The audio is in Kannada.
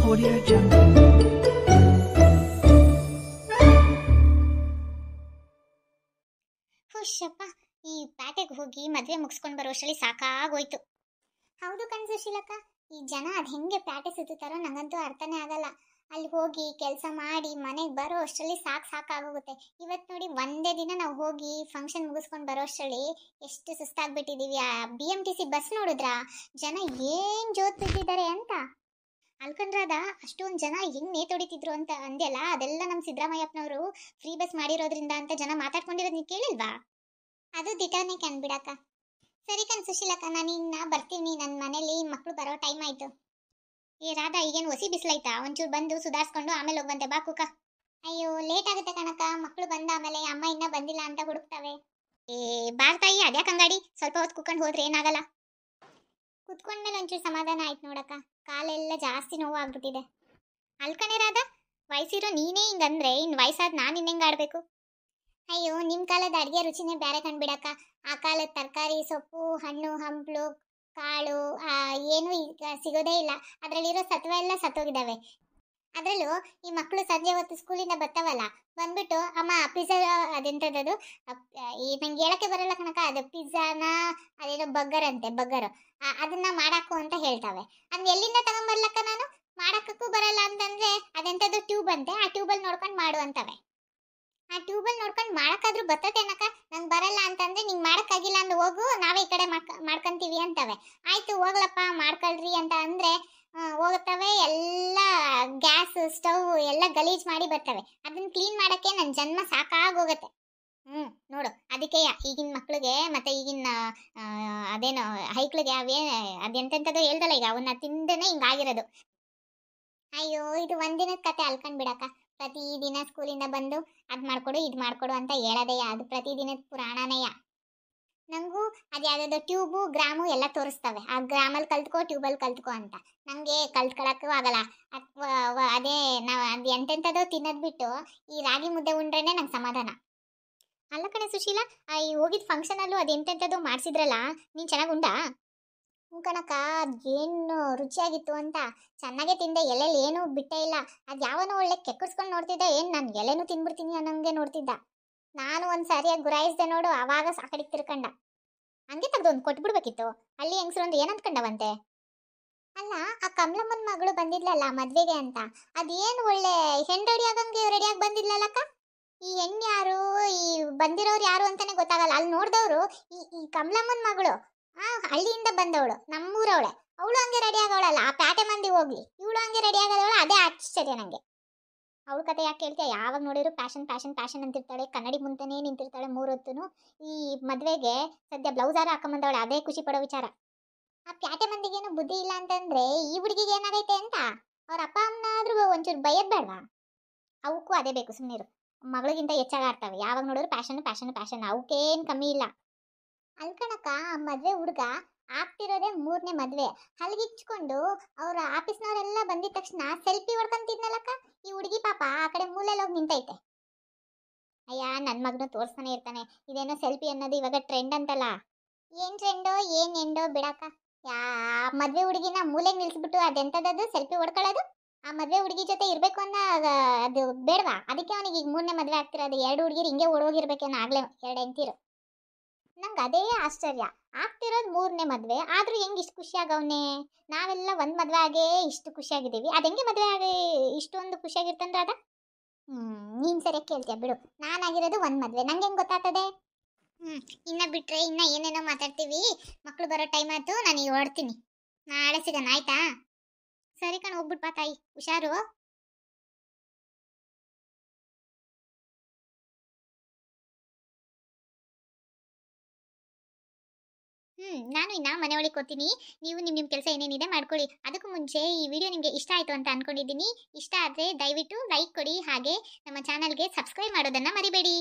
Audio Jungle. ಹುಷಪ್ಪ, ಈ ಪ್ಯಾಟೆಗೆ ಹೋಗಿ ಮದುವೆ ಮುಗಿಸ್ಕೊಂಡು ಬರೋ ಅಷ್ಟರಲ್ಲಿ ಸಾಕಾಗೋಯ್ತು. ಹೌದು ಕನ್ಸುಶೀಲಕ್ಕ, ಈ ಜನ ಅದು ಹೆಂಗೆ ಪ್ಯಾಟೆ ಸುತ್ತಾರೋ ನಂಗಂತೂ ಅರ್ಥನೇ ಆಗಲ್ಲ. ಅಲ್ಲಿ ಹೋಗಿ ಕೆಲಸ ಮಾಡಿ ಮನೆಗೆ ಬರೋ ಅಷ್ಟರಲ್ಲಿ ಸಾಕಾಗೋಗುತ್ತೆ. ಇವತ್ತು ನೋಡಿ ಒಂದೇ ದಿನ ನಾವು ಹೋಗಿ ಫಂಕ್ಷನ್ ಮುಗಿಸ್ಕೊಂಡು ಬರೋ ಅಷ್ಟರಲ್ಲಿ ಎಷ್ಟು ಸುಸ್ತಾಗ್ಬಿಟ್ಟಿದ್ದೀವಿ. ಆ BMTC ಬಸ್ ನೋಡಿದ್ರಾ, ಜನ ಏನು ಜೋತ್ ಬಿದ್ದಿದ್ದಾರೆ ಅಂತ. ಅಲ್ಕಂಡ್ರಾದ ಅಷ್ಟೊಂದು ಜನ ಹೆಂಗ್ ನೇತೊಡಿತಿದ್ರು ಅಂತ ಅಂದ್ಯಲ್ಲ, ಅದೆಲ್ಲ ನಮ್ಮ ಸಿದ್ದರಾಮಯ್ಯಪ್ಪನವರು ಫ್ರೀ ಬಸ್ ಮಾಡಿರೋದ್ರಿಂದ ಅಂತ ಜನ ಮಾತಾಡ್ಕೊಂಡಿರೋದು ನೀವು ಕೇಳಿಲ್ವಾ? ಅದು ದಿಟನೇ ಕಣ್ಬಿಡಕ್ಕ. ಸರಿ ಕಣ್ ಸುಶೀಲಕ್ಕ, ನಾನು ಇನ್ನ ಬರ್ತೀನಿ. ನನ್ನ ಮನೇಲಿ ಮಕ್ಕಳು ಬರೋ ಟೈಮ್ ಆಯ್ತು. ಏ ರಾಧಾ, ಈಗೇನು ಹೊಸಿ ಬಿಸಿಲಾಯ್ತಾ? ಒಂಚೂರು ಬಂದು ಸುಧಾರಿಸ್ಕೊಂಡು ಆಮೇಲೆ ಹೋಗ್ಬಂತೆ ಬಾ ಕುಕ್ಕ. ಅಯ್ಯೋ ಲೇಟ್ ಆಗುತ್ತೆ ಕಣಕ್ಕ, ಮಕ್ಕಳು ಬಂದ ಆಮೇಲೆ ಅಮ್ಮ ಇನ್ನೂ ಬಂದಿಲ್ಲ ಅಂತ ಹುಡುಕ್ತವೆ. ಏ ಬಾರ್ ತಾಯಿ, ಅದ್ಯಾಕೆ ಅಂಗಾಡಿ, ಸ್ವಲ್ಪ ಹೊತ್ತು ಕುತ್ಕೊಂಡು ಹೋದ್ರೆ ಏನಾಗಲ್ಲ. ಕುತ್ಕೊಂಡ್ಮೇಲೆ ಒಂಚೂರು ಸಮಾಧಾನ ಆಯ್ತು ನೋಡಕ್ಕ, ಕಾಲೆಲ್ಲ ಜಾಸ್ತಿ ನೋವು ಆಗ್ಬಿಟ್ಟಿದೆ. ಅಲ್ಕಣೆ ರಾಧಾ, ವಯಸ್ಸಿರೋ ನೀನೇ ಹಿಂಗಂದ್ರೆ ಇನ್ನು ವಯಸ್ಸಾದ ನಾನು ಇನ್ನೆಂಗೆ ಆಡಬೇಕು? ಅಯ್ಯೋ ನಿಮ್ಮ ಕಾಲದ ಅಡುಗೆ ರುಚಿನೇ ಬೇರೆ ಕಂಡ್ಬಿಡಕ್ಕ. ಆ ಕಾಲದ ತರಕಾರಿ ಸೊಪ್ಪು ಹಣ್ಣು ಹಂಪಲು ಕಾಳು ಏನೂ ಈಗ ಸಿಗೋದೇ ಇಲ್ಲ. ಅದರಲ್ಲಿರೋ ಸತ್ವ ಎಲ್ಲ ಸತ್ತೋಗಿದ್ದಾವೆ. ಅದರಲ್ಲೂ ಈ ಮಕ್ಕಳು ಸಂಜೆ ಹೊತ್ತು ಸ್ಕೂಲಿಂದ ಬರ್ತಾವಲ್ಲ, ಬಂದ್ಬಿಟ್ಟು ಅಮ್ಮ ಪಿಜ್ಜಾ, ಅದೆಂಥದ್ದು ಈ ನಂಗೆ ಹೇಳಕ್ಕೆ ಬರಲ್ಲ ಕಣಕ, ಅದು ಪಿಜ್ಜಾನ ಅದೇನೋ ಬಗ್ಗರ್ ಅಂತೆ, ಬಗ್ಗರು ಅದನ್ನ ಮಾಡಾಕು ಅಂತ ಹೇಳ್ತಾವೆ. ಅದನ್ನ ಎಲ್ಲಿಂದ ತಗೊಂಬರ್ಲಕ್ಕ ನಾನು? ಮಾಡಕ್ಕೂ ಬರಲ್ಲ ಅಂತಂದ್ರೆ ಅದೆಂಥದ್ದು ಟ್ಯೂಬ್ ಅಂತೆ, ಆ ಟ್ಯೂಬಲ್ಲಿ ನೋಡ್ಕೊಂಡು ಮಾಡು ಅಂತವೆ. ಆ ಟ್ಯೂಬಲ್ಲಿ ನೋಡ್ಕೊಂಡು ಮಾಡಕ್ಕಾದ್ರೂ ಬರ್ತತೇನಕ್ಕ? ನಂಗೆ ಬರಲ್ಲ ಅಂತಂದ್ರೆ ನಿಂಗೆ ಮಾಡಕ್ಕಾಗಿಲ್ಲ ಅಂದ್ರೆ ಹೋಗು, ನಾವೇ ಈ ಕಡೆ ಮಾಡ್ಕೊಂತೀವಿ ಅಂತವೆ. ಆಯ್ತು ಹೋಗ್ಲಪ್ಪ ಮಾಡ್ಕೊಳ್ರಿ ಅಂತ ಅಂದ್ರೆ ಹೋಗುತ್ತವೆ. ಎಲ್ಲ ಗ್ಯಾಸ್ ಸ್ಟವ್ ಎಲ್ಲ ಗಲೀಜ್ ಮಾಡಿ ಬರ್ತವೆ. ಅದನ್ನ ಕ್ಲೀನ್ ಮಾಡಕ್ಕೆ ನನ್ನ ಜನ್ಮ ಸಾಕಾಗೋಗತ್ತೆ. ನೋಡು, ಅದಕ್ಕೆ ಈಗಿನ ಮಕ್ಳಿಗೆ ಮತ್ತೆ ಈಗಿನ ಅದೇನೋ ಹೈಕ್ಳಿಗೆ ಅದೆಂತೆಂಥದ್ದು ಹೇಳ್ದಲ್ಲ, ಈಗ ಅವನ್ನ ತಿಂದೇನೆ ಹಿಂಗಾಗಿರೋದು. ಅಯ್ಯೋ ಇದು ಒಂದಿನದ ಕತೆ ಅಲ್ಕೊಂಡ್ಬಿಡಕ್ಕ. ಪ್ರತಿದಿನ ಸ್ಕೂಲಿಂದ ಬಂದು ಅದು ಮಾಡ್ಕೊಡು ಇದು ಮಾಡ್ಕೊಡು ಅಂತ ಹೇಳೋದಯ್ಯ, ಅದು ಪ್ರತಿದಿನದ ಪುರಾಣನೆಯ. ನನಗೂ ಅದು ಯಾವುದಾದ್ರು ಟ್ಯೂಬು ಗ್ರಾಮು ಎಲ್ಲ ತೋರಿಸ್ತವೆ. ಆ ಗ್ರಾಮಲ್ಲಿ ಕಲ್ತ್ಕೋ ಟ್ಯೂಬಲ್ಲಿ ಕಲ್ತ್ಕೋ ಅಂತ. ನನಗೆ ಕಲ್ತ್ಕೊಳ್ಳೋಕ್ಕೂ ಆಗಲ್ಲ. ಅದೇ ನಾವು ಅದು ಎಂತೆಂಥದ್ದು ತಿನ್ನೋದು ಬಿಟ್ಟು ಈ ರಾಗಿ ಮುದ್ದೆ ಉಂಡ್ರೇನೆ ನಂಗೆ ಸಮಾಧಾನ. ಅಲ್ಲ ಕಣೆ ಸುಶೀಲ, ಈ ಹೋಗಿದ್ದ ಫಂಕ್ಷನಲ್ಲೂ ಅದು ಎಂತೆಂಥದ್ದು ಮಾಡಿಸಿದ್ರಲ್ಲ, ನೀನು ಚೆನ್ನಾಗಿ ಉಂಡಾ? ಕಣಕ್ಕ, ಏನು ರುಚಿಯಾಗಿತ್ತು ಅಂತ ಚೆನ್ನಾಗೇ ತಿಂದೆ. ಎಲೆಲಿ ಏನೂ ಬಿಟ್ಟೇ ಇಲ್ಲ. ಅದು ಯಾವನೋ ಒಳ್ಳೆ ಕೆಕ್ಕರ್ಸ್ಕೊಂಡು ನೋಡ್ತಿದ್ದ, ಏನು ನಾನು ಎಲೆನೂ ತಿನ್ಬಿಡ್ತೀನಿ ಅನ್ನೋಂಗೆ ನೋಡ್ತಿದ್ದ. ನಾನು ಒಂದು ಸರಿಯಾಗಿ ಗುರಾಯಿಸ್ದೆ ನೋಡು, ಆವಾಗ ಸಾಕಡಿಗೆ ತಿರ್ಕಂಡ. ಹಂಗೆ ತೆಗ್ದೊಂದು ಕೊಟ್ಬಿಡ್ಬೇಕಿತ್ತು. ಹಳ್ಳಿ ಹೆಂಗಸರು ಒಂದು ಏನಂತ್ಕೊಂಡವಂತೆ. ಅಲ್ಲ, ಆ ಕಮಲಮ್ಮನ ಮಗಳು ಬಂದಿದ್ಲಲ್ಲ ಮದ್ವೆಗೆ ಅಂತ, ಅದೇನು ಒಳ್ಳೆ ಹೆಣ್ಣು ರೆಡಿಯಾಗಿ ಬಂದಿದ್ಲಲ್ಲಕ್ಕ. ಈ ಹೆಣ್ಣು ಯಾರು, ಈ ಬಂದಿರೋರು ಯಾರು ಅಂತಾನೆ ಗೊತ್ತಾಗಲ್ಲ. ಅಲ್ಲಿ ನೋಡ್ದವ್ರು ಈ ಕಮಲಮ್ಮನ ಮಗಳು ಹಳ್ಳಿಯಿಂದ ಬಂದವಳು, ನಮ್ಮೂರವಳೆ, ಅವಳು ಹಂಗೆ ರೆಡಿ ಆಗೋಳಲ್ಲ. ಆ ಪ್ಯಾಟೆ ಮಂದಿ ಹೋಗ್ಲಿ, ಇವಳು ಹಂಗೆ ರೆಡಿ ಆಗೋದವಳು, ಅದೇ ಆಶ್ಚರ್ಯ ನನಗೆ. ಅವಳ ಕತೆ ಯಾಕೆ ಹೇಳ್ತೀಯ? ಯಾವಾಗ ನೋಡಿದ್ರು ಪ್ಯಾಷನ್ ಪ್ಯಾಷನ್ ಪ್ಯಾಷನ್ ಅಂತಿರ್ತಾಳೆ. ಕನ್ನಡಿ ಮುಂತಾನೇ ನಿಂತಿರ್ತಾಳೆ 3 ಹೊತ್ತೂ. ಈ ಮದುವೆಗೆ ಸದ್ಯ ಬ್ಲೌಸಾರ ಹಾಕೊಂಬಂದವಳೆ, ಅದೇ ಖುಷಿ ಪಡೋ ವಿಚಾರ. ಆ ಪ್ಯಾಟೆ ಮಂದಿಗೇನು ಬುದ್ಧಿ ಇಲ್ಲ ಅಂತಂದ್ರೆ ಈ ಹುಡುಗಿಗೆ ಏನಾಗೈತೆ ಅಂತ ಅವ್ರ ಅಪ್ಪ ಅಮ್ಮನಾದ್ರೂ ಒಂಚೂರು ಬೈಯದ್ ಬೇಡವಾ? ಅವಕ್ಕೂ ಅದೇ ಬೇಕು, ಸುಮ್ಮನಿರು. ಮಗಳಿಗಿಂತ ಹೆಚ್ಚಾಗಿ ಆಡ್ತಾವೆ. ಯಾವಾಗ ನೋಡಿದ್ರು ಪ್ಯಾಷನ್ ಪ್ಯಾಷನ್ ಪ್ಯಾಷನ್, ಅವಕ್ಕೇನು ಕಮ್ಮಿ ಇಲ್ಲ. ಅಲ್ಕಣಕ್ಕ, ಆ ಮದುವೆ ಹುಡುಗ ಆಗ್ತಿರೋದೇ 3ನೇ ಮದುವೆ. ಹಲ್ಗಿಚ್ಕೊಂಡು ಅವ್ರ ಆಫೀಸ್ನವರೆಲ್ಲ ಬಂದಿದ ತಕ್ಷಣ ಸೆಲ್ಫಿ ಹೊಡ್ಕೊಂತಿದ್ನಲ್ಲಕ್ಕ. ಈ ಹುಡುಗಿ ಪಾಪ ಆ ಕಡೆ ಮೂಲೆಯಲ್ಲಿ ಹೋಗಿ ನಿಂತೈತೆ. ಅಯ್ಯ, ನನ್ನ ಮಗನು ತೋರಿಸ್ತಾನೆ ಇರ್ತಾನೆ, ಇದೇನೋ ಸೆಲ್ಫಿ ಅನ್ನೋದು ಇವಾಗ ಟ್ರೆಂಡ್ ಅಂತಲ್ಲ. ಏನು ಟ್ರೆಂಡೋ ಏನು ಎಂಡೋ ಬಿಡಕ್ಕ. ಮದುವೆ ಹುಡುಗಿನ ಮೂಲೆಗೆ ನಿಲ್ಸ್ಬಿಟ್ಟು ಅದೆಂಥದ್ದು ಸೆಲ್ಫಿ ಹೊಡ್ಕೊಳ್ಳೋದು? ಆ ಮದುವೆ ಹುಡುಗಿ ಜೊತೆ ಇರಬೇಕು ಅನ್ನೋ ಅದು ಬೇಡವಾ? ಅದಕ್ಕೆ ಅವನಿಗೆ ಈಗ 3ನೇ ಮದುವೆ ಆಗ್ತಿರೋದು. 2 ಹುಡುಗಿರು ಹಿಂಗೆ ಓಡೋಗಿರ್ಬೇಕೇನೋ ಆಗ್ಲೇ 2 ಹೆಂಡ್ತಿರು. ನಂಗೆ ಅದೇ ಆಶ್ಚರ್ಯ, ಆಗ್ತಿರೋದು 3ನೇ ಮದುವೆ ಆದ್ರೂ ಹೆಂಗೆ ಇಷ್ಟು ಖುಷಿಯಾಗವನೆ. ನಾವೆಲ್ಲ ಒಂದು ಮದುವೆ ಆಗೇ ಇಷ್ಟು ಖುಷಿಯಾಗಿದ್ದೀವಿ, ಅದು ಹೆಂಗೆ ಮದುವೆ ಆಗಿ ಇಷ್ಟೊಂದು ಖುಷಿಯಾಗಿರ್ತಂದ್ರೆ ಅದ? ನೀನು ಸರಿಯಾಗಿ ಕೇಳ್ತೀಯ ಬಿಡು. ನಾನಾಗಿರೋದು 1 ಮದುವೆ, ನಂಗೆ ಹೆಂಗೆ ಗೊತ್ತಾಗ್ತದೆ? ಇನ್ನ ಬಿಟ್ರೆ ಇನ್ನ ಏನೇನೋ ಮಾತಾಡ್ತೀವಿ. ಮಕ್ಕಳು ಬರೋ ಟೈಮ್ ಆಯ್ತು, ನಾನು ಈಗ ಹೊರಡ್ತೀನಿ. ನಾಳೆ ಸಿಗೋಣ ಆಯ್ತಾ? ಸರಿ ಕಣ್, ಹೋಗ್ಬಿಟ್ಟು ಬಾ ತಾಯಿ, ಹುಷಾರು. ನಾನು ಇನ್ನ ಮನೆ ಒಳಗೆ ಕೊಡ್ತೀನಿ. ನೀವು ನಿಮ್ಮ ಕೆಲಸ ಏನೇನಿದೆ ಮಾಡ್ಕೊಳ್ಳಿ. ಅದಕ್ಕೂ ಮುಂಚೆ ಈ ವಿಡಿಯೋ ನಿಮಗೆ ಇಷ್ಟ ಆಯಿತು ಅಂತ ಅನ್ಕೊಂಡಿದ್ದೀನಿ. ಇಷ್ಟ ಆದರೆ ದಯವಿಟ್ಟು ಲೈಕ್ ಕೊಡಿ, ಹಾಗೆ ನಮ್ಮ ಚಾನಲ್ಗೆ ಸಬ್ಸ್ಕ್ರೈಬ್ ಮಾಡೋದನ್ನು ಮರಿಬೇಡಿ.